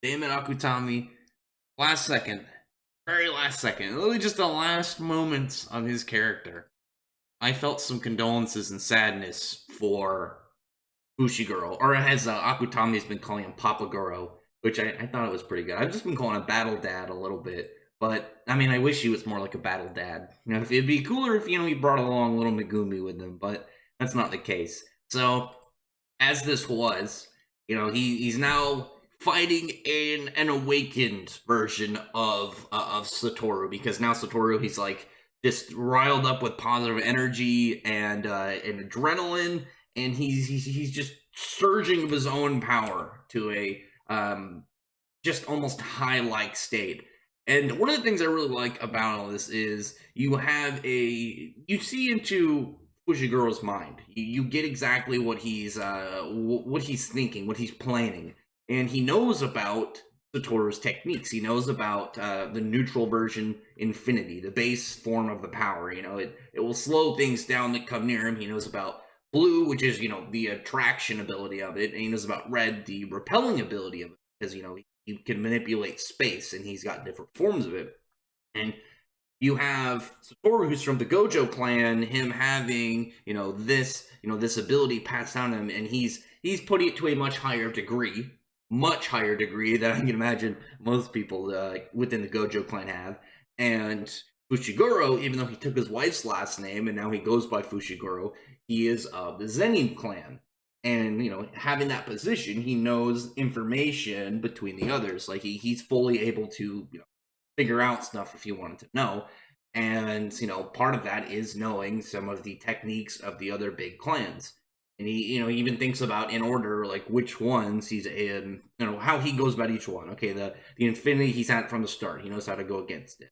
Damon Akutami, last second, very last second, literally just the last moments of his character. I felt some condolences and sadness for Fushiguro, or as Akutami has been calling him, Papaguro, which I thought it was pretty good. I've just been calling him Battle Dad a little bit, but I mean, I wish he was more like a Battle Dad. It'd be cooler if he brought along little Megumi with him, but that's not the case. So, as this was, he's now fighting in an awakened version of Satoru, because now Satoru, he's like just riled up with positive energy and adrenaline, and he's just surging of his own power to a just almost high-like state. And one of the things I really like about all this is you see into Fushiguro's mind. You get exactly what he's thinking, what he's planning, and he knows about Satoru's techniques. He knows about the neutral version infinity, the base form of the power. It will slow things down that come near him. He knows about blue, which is the attraction ability of it, and he knows about red, the repelling ability of it, because he can manipulate space, and he's got different forms of it. And you have Satoru, who's from the Gojo clan, him having this ability passed down to him, and he's putting it to a much higher degree than I can imagine most people within the Gojo clan have. And Fushiguro, even though he took his wife's last name and now he goes by Fushiguro, he is of the Zenin clan. And having that position, he knows information between the others. Like he's fully able to figure out stuff if he wanted to know. And part of that is knowing some of the techniques of the other big clans. And he even thinks about in order, like which ones he's in, how he goes about each one. Okay, the infinity he's had from the start. He knows how to go against it.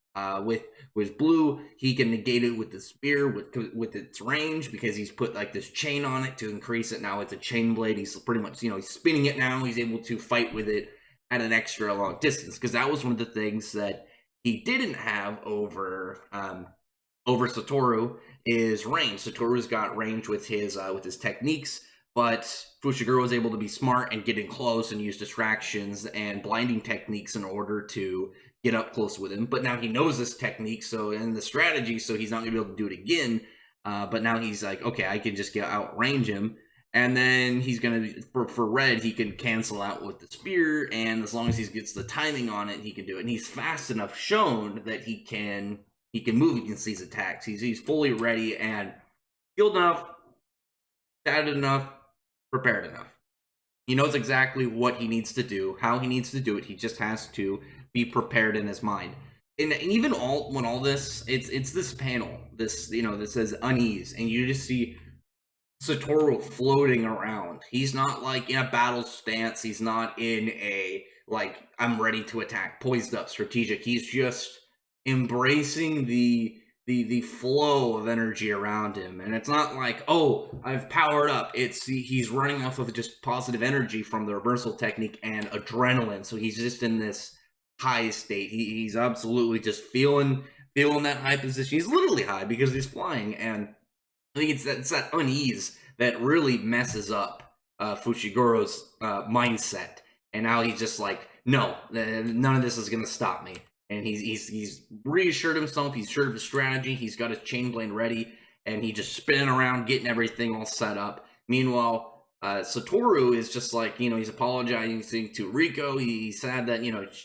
With blue, he can negate it with the spear with its range, because he's put like this chain on it to increase it. Now it's a chain blade. He's pretty much he's spinning it now. He's able to fight with it at an extra long distance, because that was one of the things that he didn't have over Satoru is range. Satoru's got range with his techniques, but Fushiguro was able to be smart and get in close and use distractions and blinding techniques in order to get up close with him. But now he knows this technique, so in the strategy, so he's not going to be able to do it again. But now he's like, okay, I can just outrange him. And then he's going to, for red, he can cancel out with the spear, and as long as he gets the timing on it, he can do it. And he's fast enough shown that he can move against these attacks. He's fully ready and skilled enough, tatted enough, prepared enough. He knows exactly what he needs to do, how he needs to do it. He just has to be prepared in his mind. And even when all this, it's this panel, this that says unease, and you just see Satoru floating around. He's not like in a battle stance. He's not in a like I'm ready to attack, poised up, strategic. He's just embracing the flow of energy around him. And it's not like, oh, I've powered up. He's running off of just positive energy from the reversal technique and adrenaline. So he's just in this high state. He's absolutely just feeling that high position. He's literally high because he's flying. And I think it's that unease that really messes up Fushiguro's mindset. And now he's just like, no, none of this is going to stop me. And he's reassured himself. He's sure of his strategy. He's got his chain blade ready, and he just spinning around, getting everything all set up. Meanwhile, Satoru is just like, he's apologizing to Riko. He's sad that,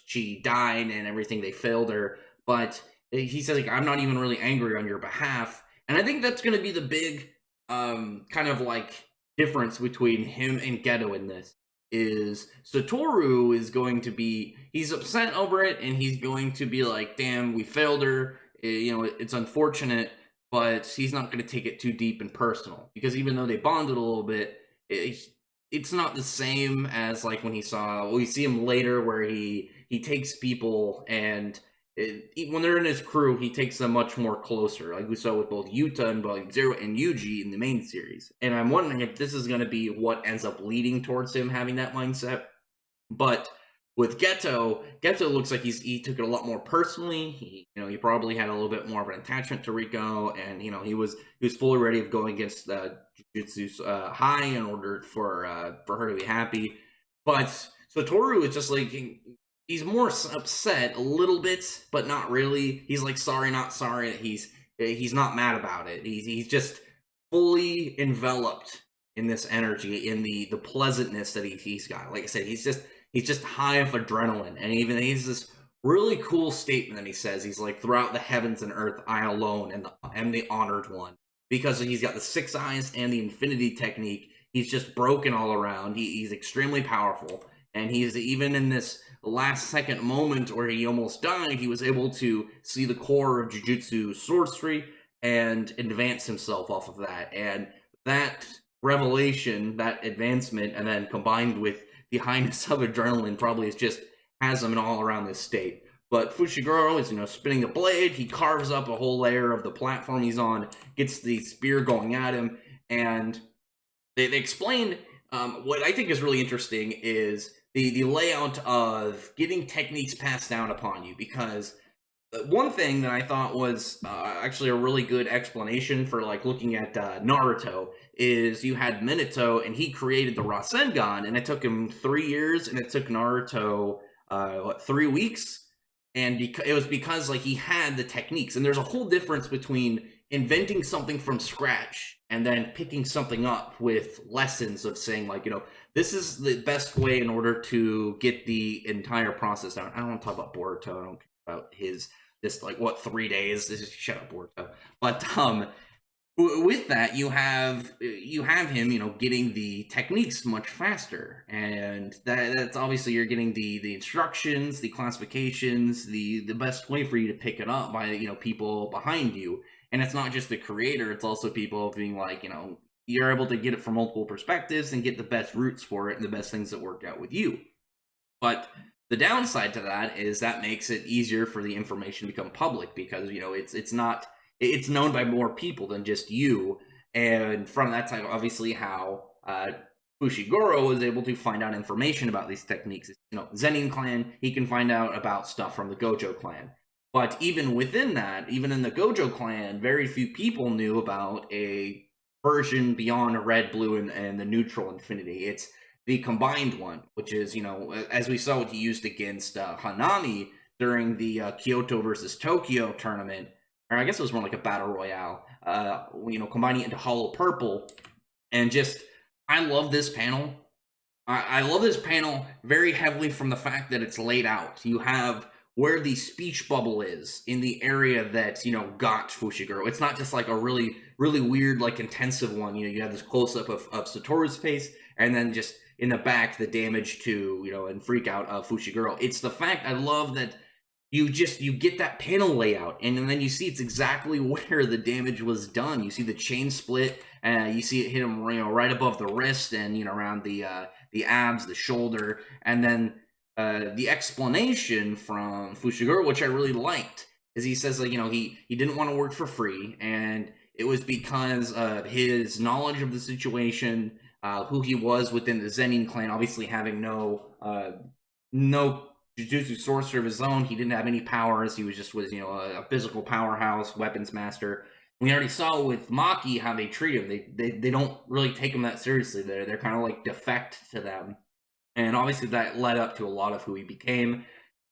she died and everything. They failed her. But he says, like, I'm not even really angry on your behalf. And I think that's going to be the big kind of like difference between him and Geto in this. Is Satoru is going to be, he's upset over it, and he's going to be like, damn, we failed her, it's unfortunate, but he's not going to take it too deep and personal, because even though they bonded a little bit, it's not the same as like when we see him later where he takes people, and when they're in his crew, he takes them much more closer, like we saw with both Yuta in Volume 0 and Yuji in the main series. And I'm wondering if this is going to be what ends up leading towards him having that mindset. But with Geto looks like he took it a lot more personally. He probably had a little bit more of an attachment to Riko, and he was fully ready of going against Jujutsu High in order for her to be happy. But Satoru is just like he's more upset a little bit, but not really. He's like sorry, not sorry. He's not mad about it. He's just fully enveloped in this energy, in the pleasantness that he's got. Like I said, he's just high of adrenaline, and even he's this really cool statement that he says. He's like, throughout the heavens and earth, I alone am the honored one, because he's got the six eyes and the infinity technique. He's just broken all around. He's extremely powerful, and he's even in this last second moment where he almost died, he was able to see the core of Jujutsu sorcery and advance himself off of that. And that revelation, that advancement, and then combined with the highness of adrenaline, probably is just has him in all around this state. But Fushiguro is, spinning the blade. He carves up a whole layer of the platform he's on, gets the spear going at him, and they explain what I think is really interesting is the layout of getting techniques passed down upon you, because one thing that I thought was actually a really good explanation for like looking at Naruto is you had Minato, and he created the Rasengan, and it took him 3 years, and it took Naruto 3 weeks, and it was because like he had the techniques. And there's a whole difference between inventing something from scratch and then picking something up with lessons of saying like, this is the best way in order to get the entire process down. I don't want to talk about Boruto. I don't care about his just like 3 days. Shut up, Boruto. But with that, you have him, getting the techniques much faster, and that's obviously you're getting the instructions, the classifications, the best way for you to pick it up by people behind you. And it's not just the creator; it's also people being like, you're able to get it from multiple perspectives and get the best routes for it and the best things that work out with you. But the downside to that is that makes it easier for the information to become public, because it's known by more people than just you. And from that time, obviously, how Fushiguro was able to find out information about these techniques. Zenin clan, he can find out about stuff from the Gojo clan. But even within that, even in the Gojo clan, very few people knew about a version beyond red, blue, and the neutral infinity. It's the combined one, which is, as we saw what he used against Hanami during the Kyoto versus Tokyo tournament, or I guess it was more like a battle royale, combining it into Hollow Purple. And just, I love this panel. I love this panel very heavily from the fact that it's laid out. You have where the speech bubble is in the area that, got Fushiguro. It's not just like a really, really weird, like intensive one. You have this close-up of Satoru's face, and then just in the back, the damage to, and freak out of Fushiguro. It's the fact, I love that you get that panel layout, and then you see it's exactly where the damage was done. You see the chain split, and you see it hit him, right above the wrist, and around the abs, the shoulder, and then the explanation from Fushiguro, which I really liked, is he says like, he didn't want to work for free, and it was because of his knowledge of the situation, who he was within the Zenin clan, obviously having no Jujutsu sorcerer of his own. He didn't have any powers. He was a physical powerhouse, weapons master. We already saw with Maki how they treat him. They don't really take him that seriously. They're kind of like defect to them. And obviously that led up to a lot of who he became.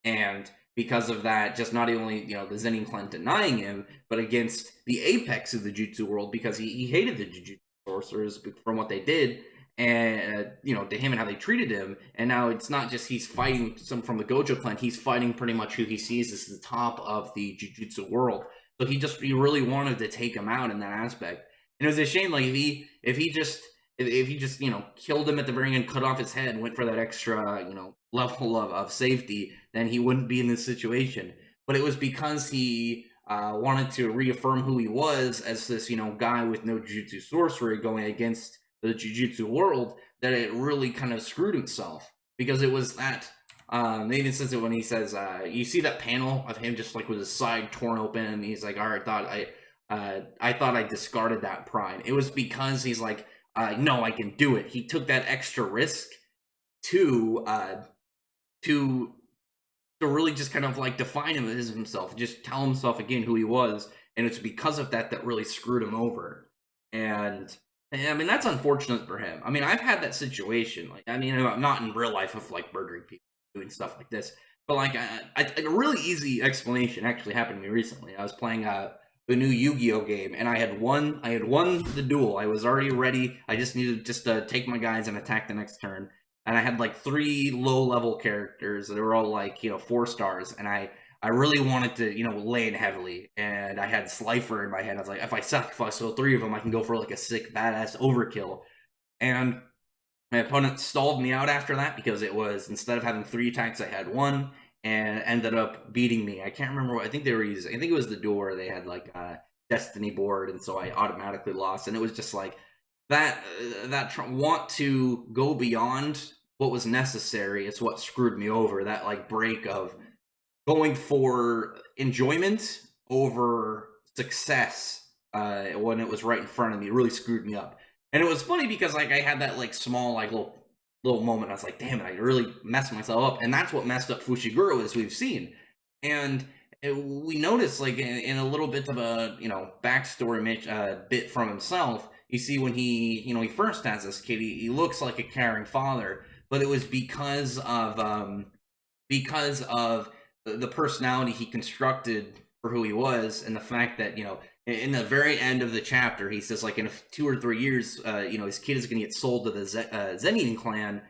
And because of that, just not only, the Zenin clan denying him, but against the apex of the Jutsu world, because he hated the Jujutsu sorcerers from what they did, and to him and how they treated him. And now it's not just he's fighting some from the Gojo clan, he's fighting pretty much who he sees as the top of the Jujutsu world. So he really wanted to take him out in that aspect. And it was a shame, like if he just killed him at the very end, cut off his head, and went for that extra level of safety, then he wouldn't be in this situation. But it was because he wanted to reaffirm who he was as this guy with no Jujutsu sorcery going against the Jujutsu world, that it really kind of screwed himself, because it was that they even says it when he says you see that panel of him just like with his side torn open, and he's like, I thought I discarded that pride. It was because he's like, no, I can do it. He took that extra risk to really just kind of like define him as himself, just tell himself again who he was. And it's because of that really screwed him over. And I mean, that's unfortunate for him. I mean, I've had that situation. Like, I mean, not in real life of like murdering people, doing stuff like this, but like a really easy explanation actually happened to me recently. I was playing the new Yu-Gi-Oh game, and I had won the duel. I was already ready. I just needed just to take my guys and attack the next turn. And I had like 3 low-level characters that were all like 4 stars, and I really wanted to, lay in heavily, and I had Slifer in my head. I was like, if I sacrifice all 3 of them, I can go for like a sick, badass overkill. And my opponent stalled me out after that because it was, instead of having 3 attacks, I had 1, and ended up beating me. I can't remember what, I think they were using, I think it was the duel where they had like a Destiny board, and so I automatically lost. And it was just like, that want to go beyond what was necessary is what screwed me over. That like break of going for enjoyment over success when it was right in front of me really screwed me up. And it was funny because like I had that like small like little moment. I was like, damn it, I really messed myself up. And that's what messed up Fushiguro, as we've seen. And we noticed like in a little bit of a backstory bit from himself. You see when he first has this kid, he looks like a caring father, but it was because of the personality he constructed for who he was, and the fact that in the very end of the chapter he says like in 2 or 3 years his kid is going to get sold to the Zenin clan,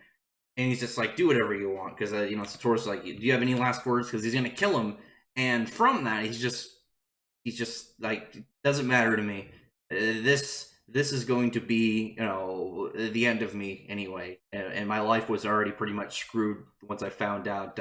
and he's just like, do whatever you want, because Satoru's like, do you have any last words, because he's going to kill him. And from that he's just like, doesn't matter to me. This is going to be the end of me anyway, and my life was already pretty much screwed once I found out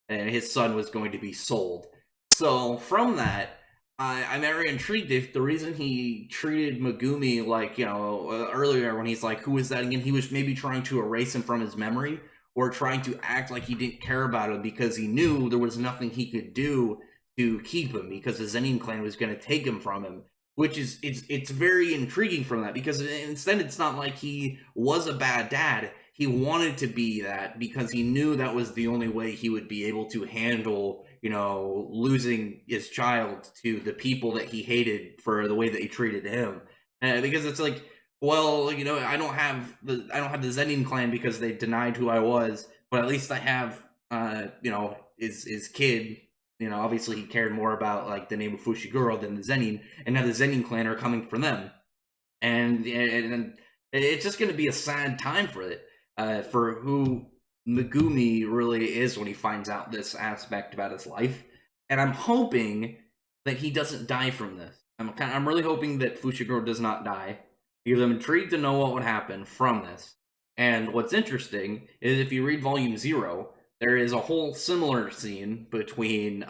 and his son was going to be sold. So from that, I'm very intrigued if the reason he treated Megumi like earlier when he's like, who is that again, he was maybe trying to erase him from his memory, or trying to act like he didn't care about him because he knew there was nothing he could do to keep him, because the Zenin clan was going to take him from him. Which is, it's very intriguing from that, because instead it's not like he was a bad dad. He wanted to be that because he knew that was the only way he would be able to handle losing his child to the people that he hated for the way that he treated him. Because it's like, well, I don't have the Zenin clan because they denied who I was, but at least I have his kid. Obviously he cared more about like the name of Fushiguro than the Zenin, and now the Zenin clan are coming for them, and it's just going to be a sad time for it, for who Megumi really is when he finds out this aspect about his life. And I'm hoping that he doesn't die from this. I'm really hoping that Fushiguro does not die, because I'm intrigued to know what would happen from this. And what's interesting is if you read Volume 0, there is a whole similar scene between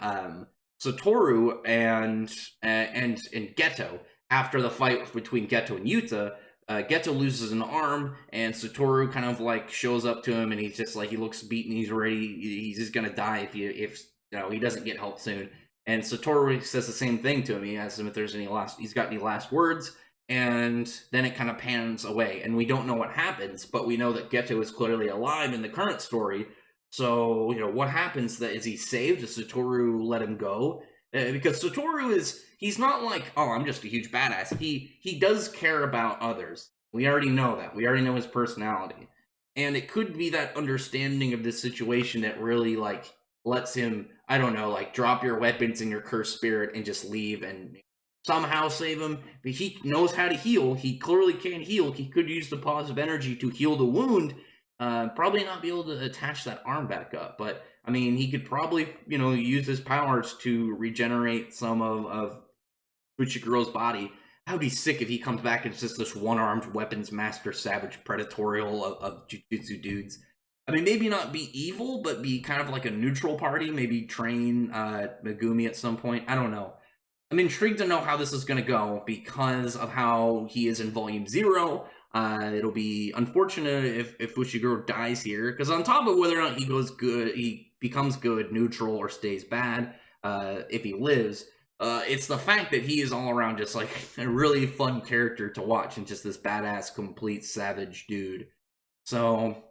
Satoru and Geto. After the fight between Geto and Yuta, Geto loses an arm, and Satoru kind of like shows up to him, and he's just like, he looks beaten, he's ready, he's just gonna die if he doesn't get help soon. And Satoru says the same thing to him. He asks him if he's got any last words, and then it kind of pans away, and we don't know what happens, but we know that Geto is clearly alive in the current story. So, what happens? Is he saved? Does Satoru let him go? Because Satoru he's not like, oh, I'm just a huge badass. He does care about others. We already know that. We already know his personality. And it could be that understanding of this situation that really, like, lets him, I don't know, like, drop your weapons and your cursed spirit and just leave and somehow save him. But he knows how to heal. He clearly can heal. He could use the positive energy to heal the wound. Probably not be able to attach that arm back up, but I mean, he could probably, use his powers to regenerate some of Fushiguro's body. That would be sick if he comes back and it's just this one-armed weapons master, savage, predatorial of Jujutsu dudes. I mean, maybe not be evil, but be kind of like a neutral party. Maybe train Megumi at some point. I don't know. I'm intrigued to know how this is going to go because of how he is in Volume 0. It'll be unfortunate if Fushiguro dies here, because on top of whether or not he becomes good, neutral, or stays bad, if he lives, it's the fact that he is all around just like a really fun character to watch, and just this badass, complete savage dude. So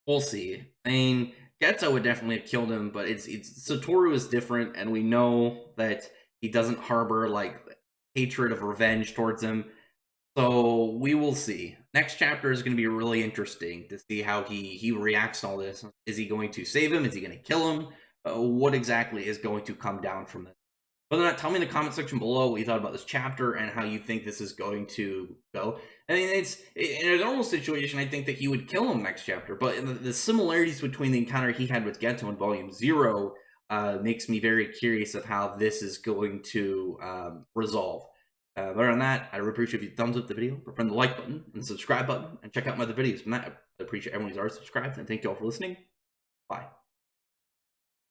we'll see. I mean, Geto would definitely have killed him, but it's Satoru is different, and we know that he doesn't harbor like hatred of revenge towards him. So we will see. Next chapter is going to be really interesting to see how he reacts to all this. Is he going to save him? Is he going to kill him? What exactly is going to come down from this? Other than that, tell me in the comment section below what you thought about this chapter and how you think this is going to go. I mean, it's in a normal situation, I think that he would kill him next chapter, but the similarities between the encounter he had with Geto in Volume 0 makes me very curious of how this is going to resolve. Other than that, I really appreciate if you thumbs up the video, press the like button, and the subscribe button, and check out my other videos. From that, I appreciate everyone who's already subscribed, and thank you all for listening. Bye.